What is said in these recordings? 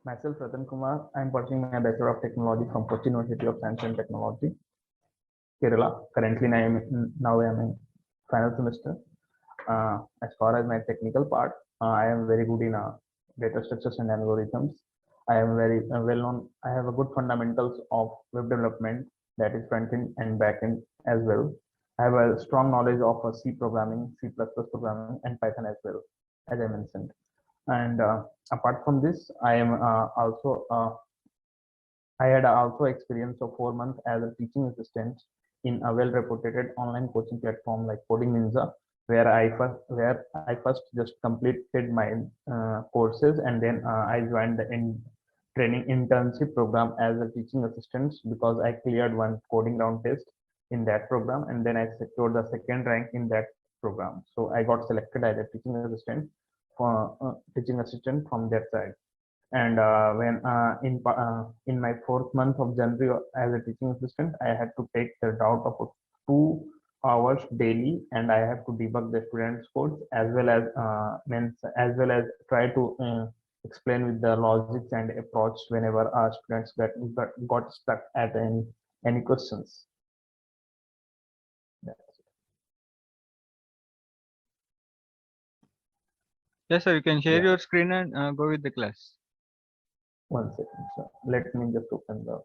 Myself, Ratan Kumar. I am pursuing my Bachelor of Technology from Kochi University of Science and Technology, Kerala. Currently, now I am in final semester. As far as my technical part, I am very good in data structures and algorithms. I am very well known. I have a good fundamentals of web development, that is front end and back end as well. I have a strong knowledge of C programming, C++ programming, and Python as well, as I mentioned. And apart from this, I am also I had also experience of 4 months as a teaching assistant in a well-reputed online coaching platform like Coding Ninja, where I first just completed my courses, and then I joined the training internship program as a teaching assistant because I cleared one coding round test in that program, and then I secured the second rank in that program. So I got selected as a teaching assistant from that side. And when in my fourth month of January as a teaching assistant, I had to take the doubt of 2 hours daily, and I have to debug the students' codes as well as try to explain with the logics and approach whenever our students got stuck at any questions. Yeah. Yes, sir. You can share Yeah. your screen and go with the class. 1 second, sir. Let me just open the.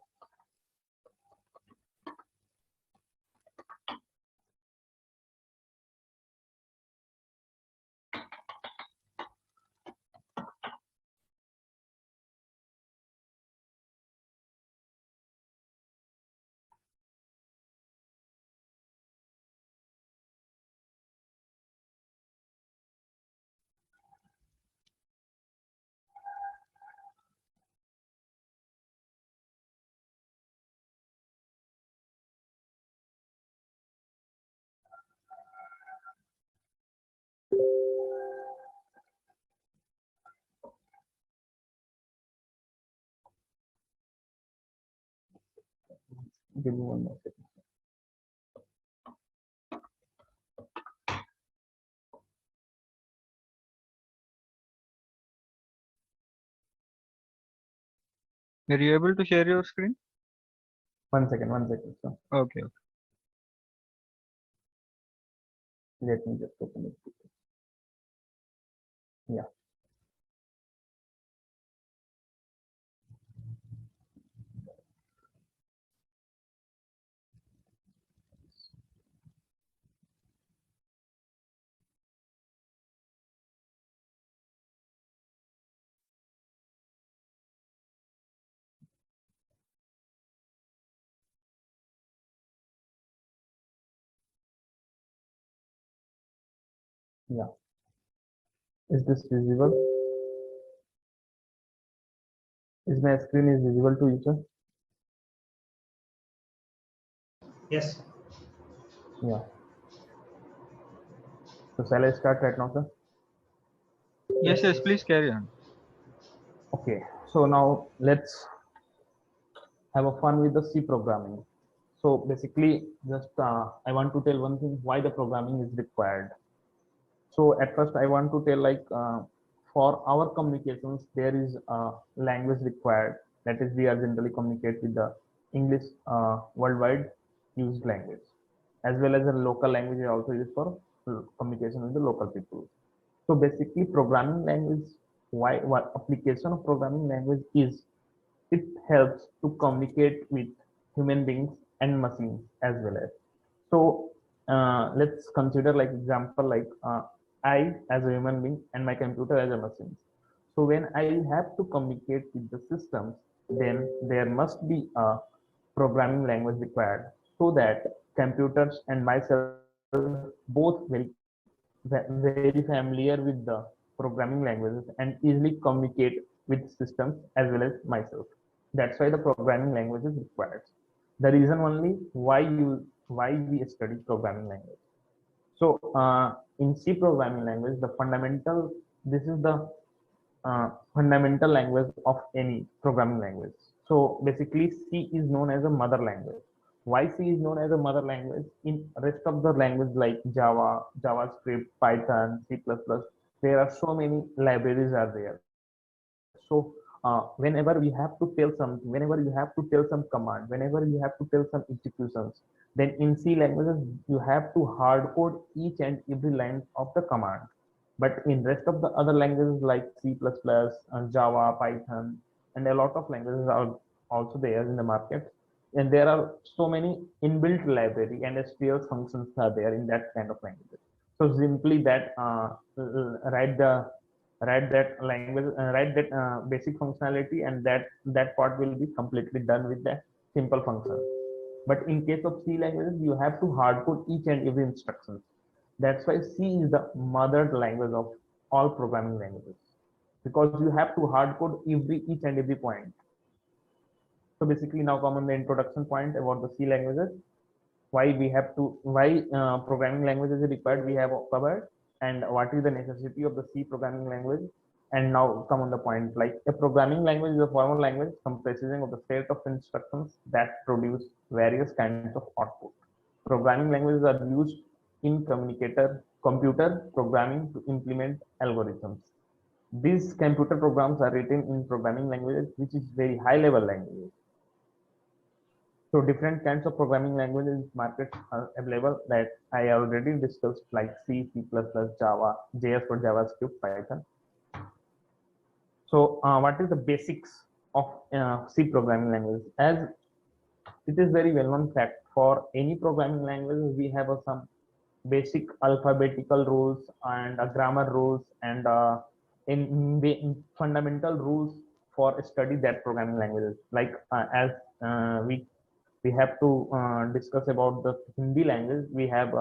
Give me 1 more second. Are you able to share your screen? 1 second, sir. Okay. Let me just open it. Yeah. Yeah. Is this visible? Is my screen is visible to you, sir? Yes. Yeah. So shall I start right now, sir? Yes, yes. Yes. Please carry on. Okay. So now let's have a fun with the C programming. So basically, just I want to tell one thing why the programming is required. So at first, I want to tell for our communications, there is a language required. That is, we are generally communicate with the English worldwide used language, as well as a local language is also used for communication with the local people. So basically, programming language, why what application of programming language is, it helps to communicate with human beings and machines as well as. So let's consider like example like I as a human being and my computer as a machine. So when I have to communicate with the systems, then there must be a programming language required so that computers and myself both very familiar with the programming languages and easily communicate with systems as well as myself. That's why the programming language is required. The reason only why we study programming language. So in C programming language, the fundamental this is the fundamental language of any programming language. So basically, C is known as a mother language. Why C is known as a mother language? In rest of the language like Java, JavaScript, Python, C++, there are so many libraries are there. So whenever we have to tell something, whenever you have to tell some command, whenever you have to tell some executions, then in C languages you have to hard code each and every line of the command. But in rest of the other languages like C++, Java, Python, and a lot of languages are also there in the market, and there are so many inbuilt library and SQL functions are there in that kind of languages. So simply that write that language, write that basic functionality, and that part will be completely done with that simple function. But in case of C languages, you have to hard code each and every instruction. That's why C is the mother language of all programming languages, because you have to hard code each and every point. So basically now come on the introduction point about the C languages. Why programming languages is required, we have covered, and what is the necessity of the C programming language. And now come on the point, like a programming language is a formal language comprising of the set of instructions that produce various kinds of output. Programming languages are used in computer programming to implement algorithms. These computer programs are written in programming languages, which is very high level language. So different kinds of programming languages market are available that I already discussed, like C, C++, Java, JS for JavaScript, Python. So what is the basics of C programming language? As it is very well known fact, for any programming language we have some basic alphabetical rules and grammar rules and in fundamental rules for study that programming languages. Like as we have to discuss about the Hindi language, we have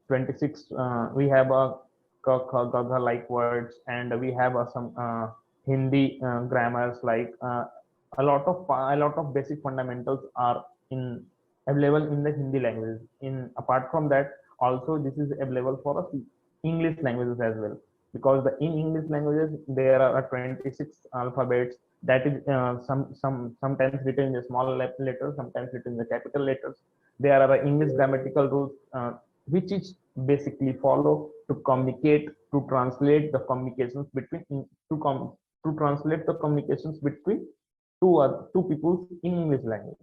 26 we have a like words, and we have some Hindi grammars, like a lot of basic fundamentals are available in the Hindi language. Apart from that, also this is available for English languages as well, because in English languages there are 26 alphabets that is sometimes written in the small letters, sometimes written in the capital letters. There are English grammatical rules which is basically follow to communicate, to translate the communications between to translate the communications between two people in English language.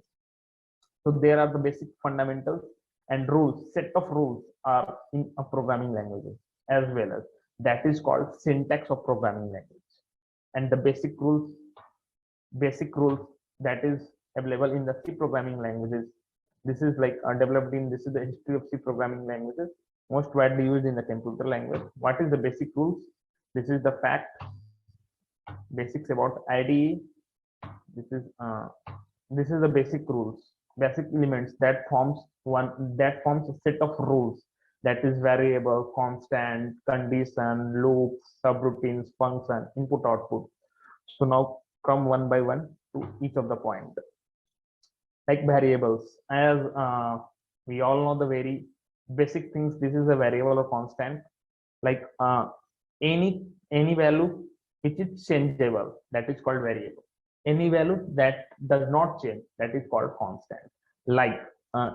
So there are the basic fundamentals and rules, set of rules are in a programming language as well, as that is called syntax of programming language. And the basic rules that is available in the C programming languages. This is like this is the history of C programming languages, most widely used in the computer language. What is the basic rules? This is the fact, basics about IDE. This is the basic rules, basic elements that forms a set of rules, that is variable, constant, condition, loops, subroutines, function, input, output. So now come one by one to each of the point. Like variables, as we all know the very basic things, this is a variable or constant. Like any value which is changeable, that is called variable. Any value that does not change, that is called constant. Like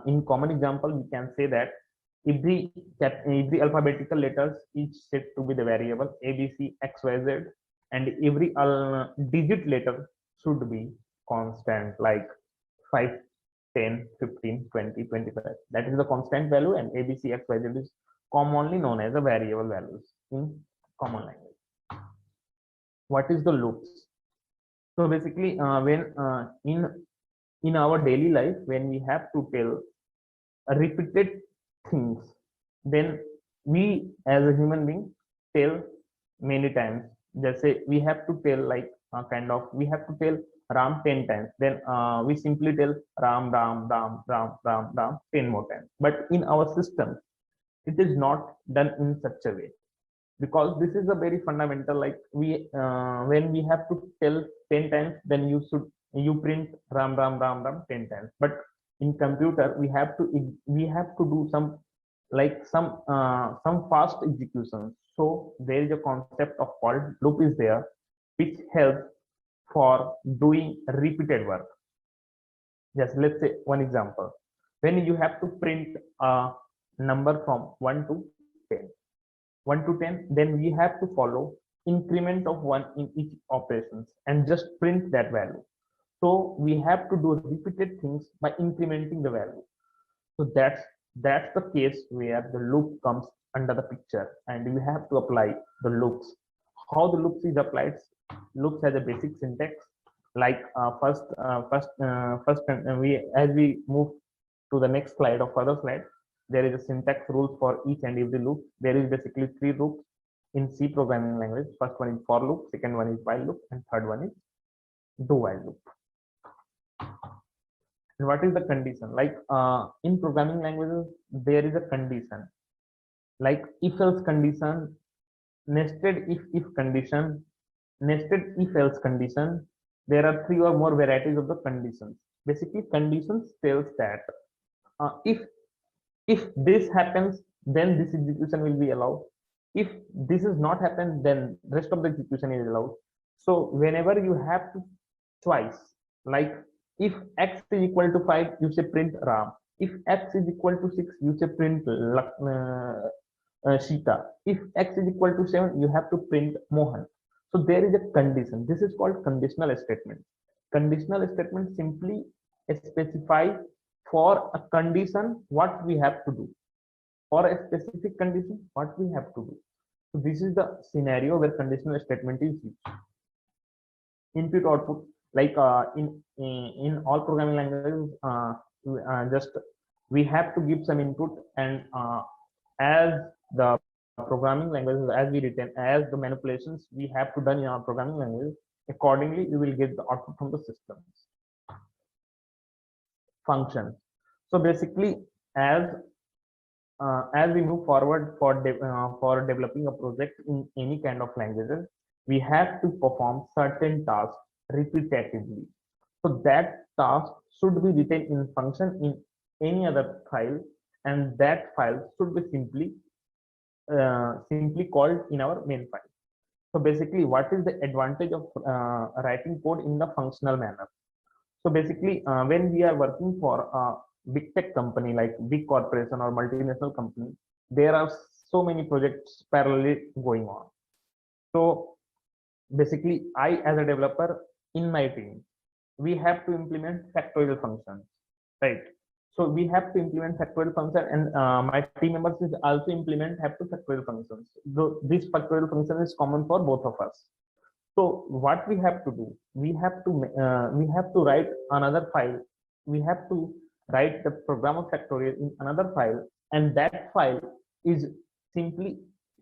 in common example, we can say that every alphabetical letters each set to be the variable A, B, C, X, Y, Z, and every digit letter should be constant, like 5, 10, 15, 20, 25. That is the constant value, and A, B, C, X, Y, Z is commonly known as the variable values in common language. What is the loops? So basically, when in our daily life, when we have to tell repeated things, then we as a human being tell many times. Just say we have to tell like we have to tell Ram 10 times. Then we simply tell Ram, Ram, Ram, Ram, Ram, Ram 10 more times. But in our system, it is not done in such a way, because this is a very fundamental. Like when we have to tell 10 times, then you print Ram, Ram, Ram, Ram 10 times. But in computer, we have to do some fast execution. So there is a concept of called loop is there, which helps for doing repeated work. Just let's say one example. When you have to print a number from 1 to 10, then we have to follow increment of 1 in each operations and just print that value. So we have to do repeated things by incrementing the value. So that's the case where the loop comes under the picture, and we have to apply the loops. How the loops is applied? Loops has a basic syntax. Like first, as we move to the next slide or further slide, there is a syntax rules for each and every loop. There is basically 3 loops in C programming language. First one is for loop, second one is while loop, and third one is do while loop. And what is the condition? Like in programming languages, there is a condition like if else condition, nested if condition, nested if else condition. There are 3 or more varieties of the conditions. Basically, conditions tells that if this happens, then this execution will be allowed. If this is not happened, then rest of the execution is allowed. So whenever you have to choice, like if x is equal to 5, you say print Ram. If x is equal to 6, you say print Sita. If x is equal to 7, you have to print Mohan. So there is a condition. This is called conditional statement. Conditional statement simply specify for a condition what we have to do. For a specific condition, what we have to do. So this is the scenario where conditional statement is used. Input output, like in all programming languages, just we have to give some input, and as the programming languages, as we written, as the manipulations we have to done in our programming language, accordingly we will get the output from the systems. Function. So basically, as we move forward for developing a project in any kind of languages, we have to perform certain tasks repetitively. So that task should be written in function in any other file, and that file should be simply called in our main file. So basically, what is the advantage of writing code in the functional manner? So basically, when we are working for a big tech company like big corporation or multinational company, there are so many projects parallelly going on. So basically, I as a developer in my team, we have to implement factorial functions, right? So we have to implement factorial function, and my team members is also have to factorial functions. Though this factorial function is common for both of us. So what we have to do, we have to write another file. We have to write the program of factorial in another file, and that file is simply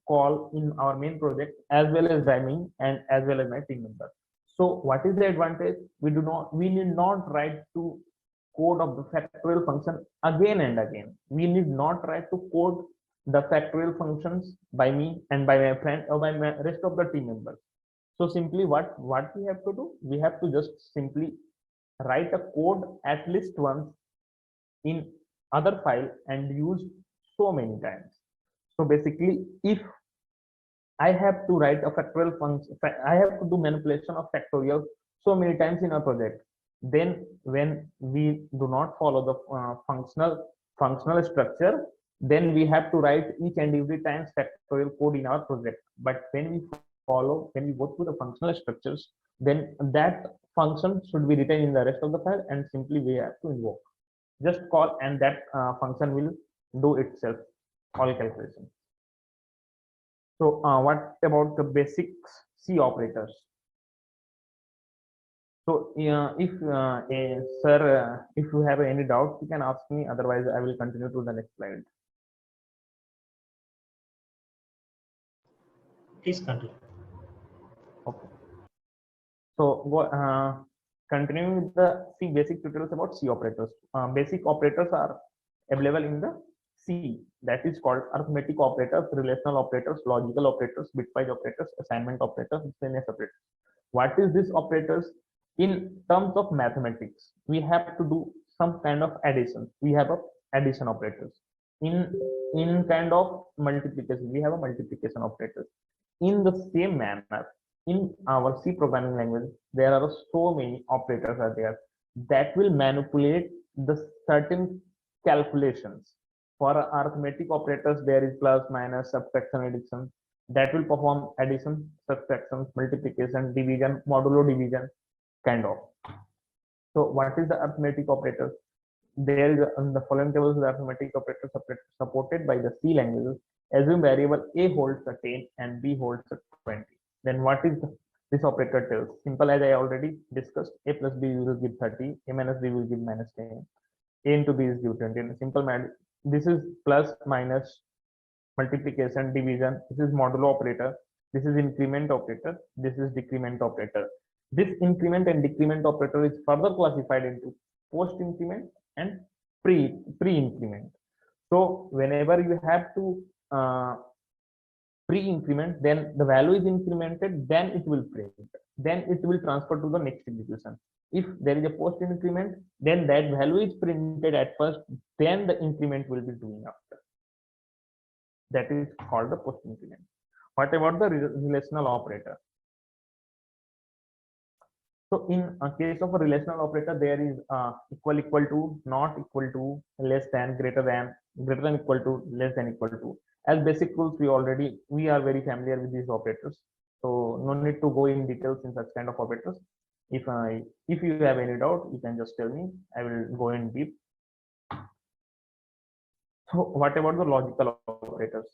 called in our main project as well as Rhyming and as well as my team member. So what is the advantage? We need not write to code of the factorial function again and again. We need not try to code the factorial functions by me and by my friend or by my rest of the team members. So simply what we have to do, we have to just simply write a code at least once in other file and use so many times. So basically, if I have to write a factorial function, I have to do manipulation of factorial so many times in a project, then when we do not follow the functional structure, then we have to write each and every time factorial code in our project. But when we go through the functional structures, then that function should be written in the rest of the file, and simply we have to invoke, just call, and that function will do itself all calculations. So what about the basic C operators? So if sir, if you have any doubts, you can ask me. Otherwise, I will continue to the next slide. Please continue. Okay. So continuing with the C basic tutorials about C operators. Basic operators are available in the C, that is called arithmetic operators, relational operators, logical operators, bitwise operators, assignment operators, miscellaneous operators. What is this operators? In terms of mathematics, we have to do some kind of addition. We have a addition operators. In kind of multiplication, we have a multiplication operators. In the same manner, in our C programming language, there are so many operators are there that will manipulate the certain calculations. For arithmetic operators, there is plus, minus, subtraction, addition. that will perform addition, subtraction, multiplication, division, modulo division, kind of. So what is the arithmetic operator? There is the following tables the arithmetic operator supported by the C languages. Assume variable A holds a 10 and B holds a 20. Then what is this operator tells? Simple as I already discussed. A plus B will give 30. A minus B will give minus 10. A into B is give 20. And simple math. This is plus, minus, multiplication, division. This is modulo operator. This is increment operator. This is decrement operator. This increment and decrement operator is further classified into post increment and pre increment. So whenever you have to pre increment, then the value is incremented, then it will print, then it will transfer to the next execution. If there is a post increment, then that value is printed at first, then the increment will be doing after. That is called the post increment. What about the relational operator? So in a case of a relational operator, there is equal to, not equal to, less than, greater than equal to, less than equal to. As basic rules, we are very familiar with these operators. So no need to go in details in such kind of operators. If you have any doubt, you can just tell me. I will go in deep. So what about the logical operators?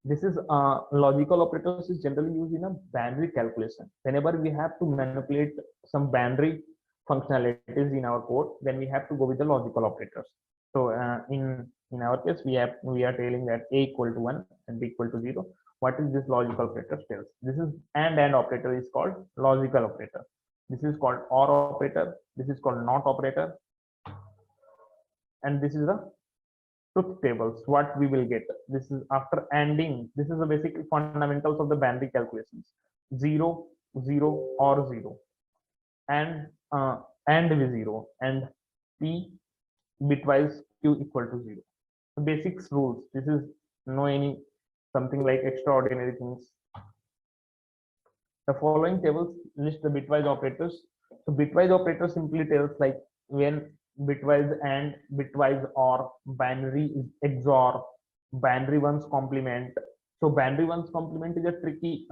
This is logical operators is generally used in a binary calculation. Whenever we have to manipulate some binary functionalities in our code, then we have to go with the logical operators. So in our case, we are telling that a equal to 1 and b equal to 0. What is this logical operator tells? This is and operator is called logical operator. This is called or operator. This is called not operator. And this is the truth tables. What we will get. This is after ANDing. This is the basic fundamentals of the binary calculations. 0, 0, or 0, and with 0, and p bitwise q equal to 0. The basics rules. This is no any something like extraordinary things. The following tables list the bitwise operators. So bitwise operator simply tells like when bitwise and bitwise or binary XOR, binary ones complement. So binary ones complement is a tricky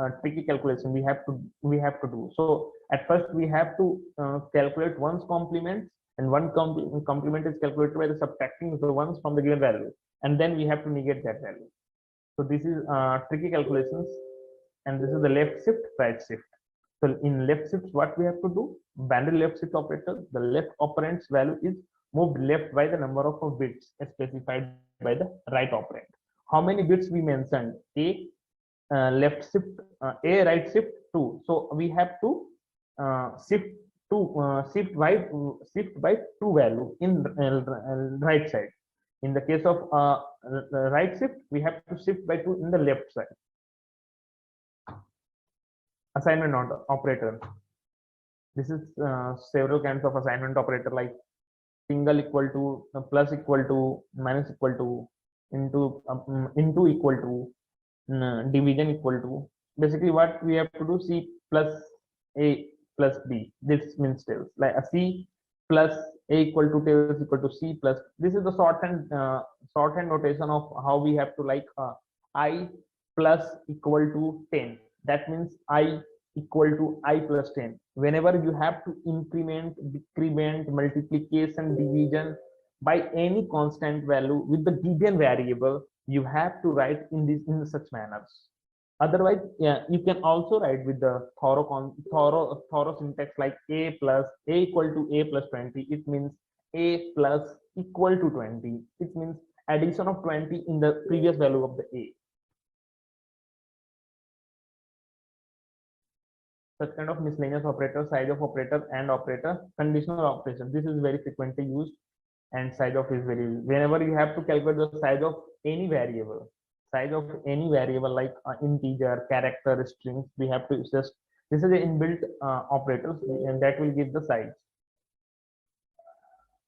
calculation we have to do. So at first we have to calculate ones complement, and one complement is calculated by the subtracting the ones from the given value, and then we have to negate that value. So this is tricky calculations, and this is the left shift, right shift. So in left shift, what we have to do? Binary left shift operator, the left operand's value is moved left by the number of bits specified by the right operand. How many bits we mentioned? A left shift, a right shift 2. So we have to shift by 2 value in right side. In the case of right shift, we have to shift by 2 in the left side. Assignment operator. This is several kinds of assignment operator like single equal to, plus equal to, minus equal to, into equal to, division equal to. Basically, what we have to do, C plus A plus B. This means tails like a C plus A equal to tails equal to C plus. This is the shorthand notation of how we have to like I plus equal to 10. That means I equal to I plus 10. Whenever you have to increment, decrement, multiplication, division by any constant value with the given variable, you have to write in such manners. Otherwise, yeah, you can also write with the thorough syntax like A equal to A plus 20. It means A plus equal to 20. It means addition of 20 in the previous value of the A. Such kind of miscellaneous operator, size of operator, and operator, conditional operation. This is very frequently used, and size of is very, whenever you have to calculate the size of any variable, like integer, character, strings, we have to just, this is the inbuilt operators, and that will give the size.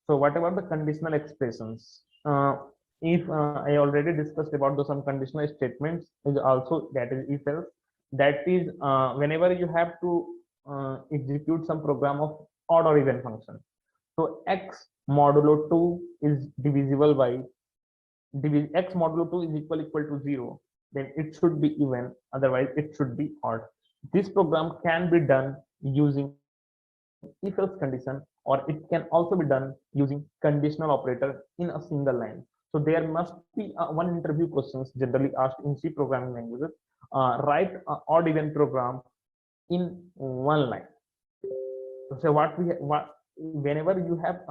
So what about the conditional expressions? If I already discussed about some conditional statements, is also that is if else. That is whenever you have to execute some program of odd or even function. So x modulo 2 is divisible by x modulo 2 is equal to 0. then it should be even, otherwise it should be odd. This program can be done using if else condition, or it can also be done using conditional operator in a single line. So there must be one interview questions generally asked in C programming languages. Write odd even program in one line. So whenever you have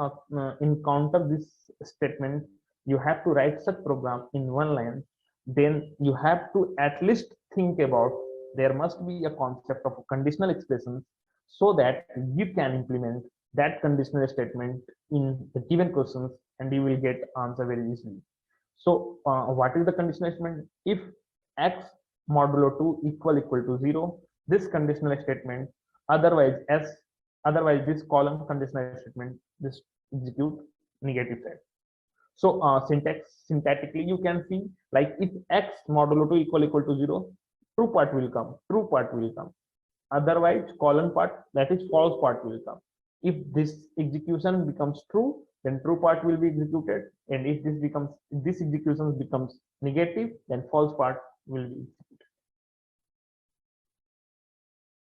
encounter this statement, you have to write such program in one line, then you have to at least think about there must be a concept of conditional expressions so that you can implement that conditional statement in the given questions and you will get answer very easily. So what is the conditional statement? If x modulo 2 equal to 0, this conditional statement, otherwise this column conditional statement, this execute negative side. So syntactically you can see, like if x modulo 2 equal to 0, true part will come, otherwise column part, that is false part, will come. If this execution becomes true, then true part will be executed, and if this execution becomes negative, then false part will be executed.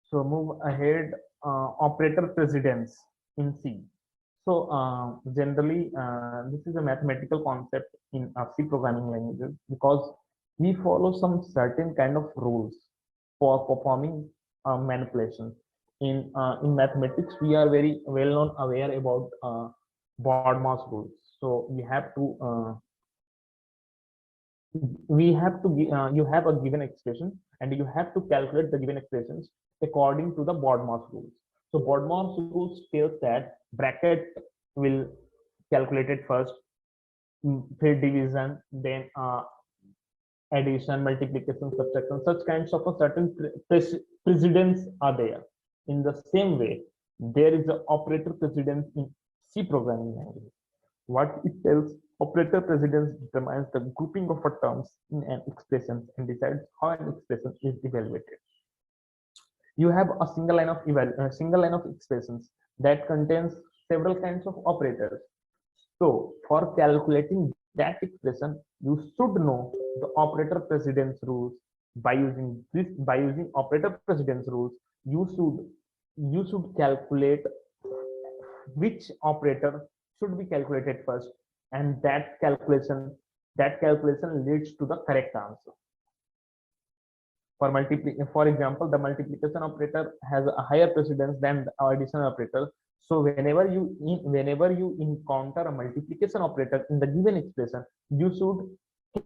So move ahead. Operator precedence in C. So generally this is a mathematical concept in C programming languages, because we follow some certain kind of rules for performing manipulations. In mathematics, we are very well known aware about BODMAS rules. So we have to you have a given expression and you have to calculate the given expressions according to the BODMAS rules. So BODMAS rules tells that bracket will calculate it first, field division, then addition, multiplication, subtraction, such kinds of a certain precedence are there. In the same way, there is an operator precedence in C programming language. What it tells, operator precedence determines the grouping of terms in an expression and decides how an expression is evaluated. You have a single line of expressions that contains several kinds of operators. So for calculating that expression, you should know the operator precedence rules. By using operator precedence rules, you should calculate which operator should be calculated first, and that calculation leads to the correct answer. For example, the multiplication operator has a higher precedence than the addition operator. So whenever you encounter a multiplication operator in the given expression, you should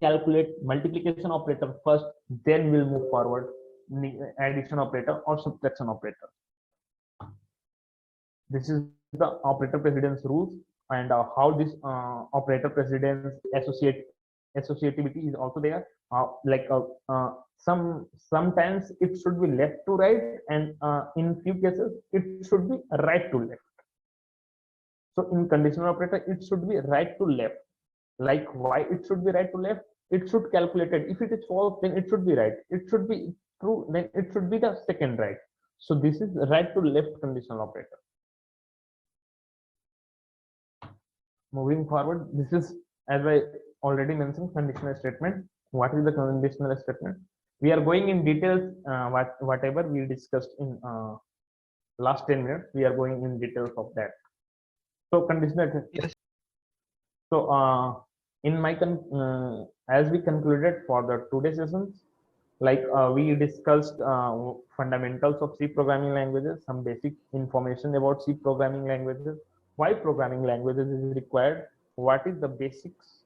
calculate multiplication operator first, then we'll move forward addition operator or subtraction operator. This is the operator precedence rules, and how this operator precedence associativity is also there. Sometimes it should be left to right, and in few cases it should be right to left. So in conditional operator, it should be right to left. Like why it should be right to left? It should calculate it. If it is false, then it should be right. It should be true, then it should be the second right. So this is right to left conditional operator. Moving forward, this is, as I already mentioned, conditional statement. What is the conditional statement? We are going in details, whatever we discussed in last 10 minutes, we are going in details of that. So conditional. Yes. So in my as we concluded for the today's sessions, like we discussed fundamentals of C programming languages, some basic information about C programming languages, why programming languages is required, what is the basics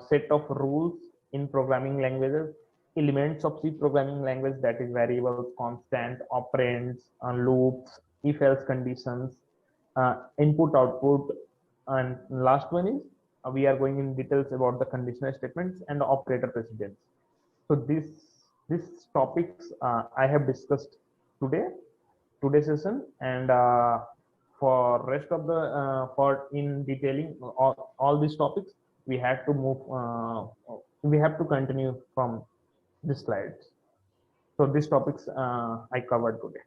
set of rules in programming languages, elements of C programming language, that is variables, constant, operands, loops, if else conditions, input output, and last one is we are going in details about the conditional statements and the operator precedence. So these topics I have discussed today's session, and for rest of the for in detailing all these topics, we have to move we have to continue from the slides. So these topics I covered today.